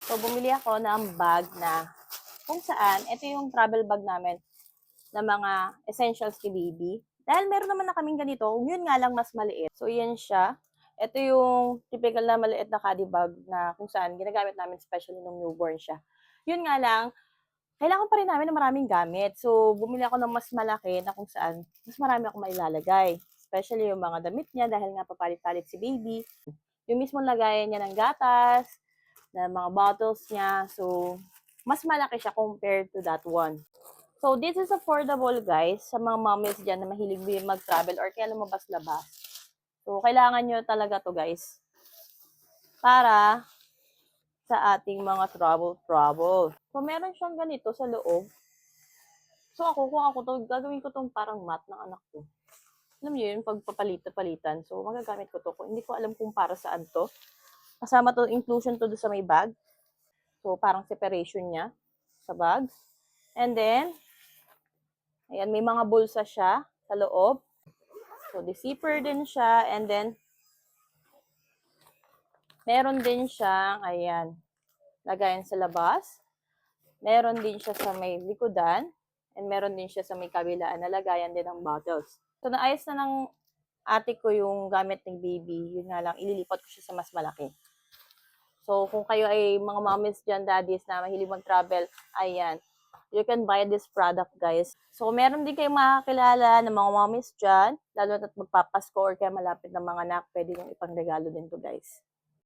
So, bumili ako ng bag na kung saan, ito yung travel bag namin na mga essentials ni baby. Dahil meron naman na kaming ganito, yun nga lang mas maliit. So, yan siya. Ito yung typical na maliit na caddy bag na kung saan ginagamit namin especially nung newborn siya. Yun nga lang, kailangan pa rin namin ng maraming gamit. So, bumili ako ng mas malaki na kung saan mas marami akong mailalagay. Especially yung mga damit niya dahil nga papalit-palit si baby. Yung mismong lagayan niya ng gatas, na mga bottles niya. So, mas malaki siya compared to that one. So, this is affordable, guys, sa mga mommies dyan na mahilig din mag-travel or kaya lumabas-labas. So, kailangan nyo talaga to, guys, para sa ating mga trouble. So, meron siyang ganito sa loob. So, kung ako to, gagawin ko tong parang mat ng anak ko. Alam niyo yun, pagpapalit-palitan. So, magagamit ko to. Hindi ko alam kung para saan to. Kasama to, inclusion to do sa may bag. So, parang separation niya sa bag. And then, ayan, may mga bulsa siya sa loob. So, the zipper din siya. And then, meron din siyang, ayan, lagayan sa labas. Meron din siya sa may likudan. And meron din siya sa may kabilaan na lagayan din ng bottles. So, naayos na ng ate ko yung gamit ng baby. Yun nga lang, ililipat ko siya sa mas malaki. So, kung kayo ay mga mommies dyan, daddies na mahilig mag-travel, ayan, you can buy this product, guys. So, meron din kayong makakilala ng mga mommies dyan, lalo na't magpapasko or kaya malapit ng mga anak, pwede nyo ipangregalo din to, guys.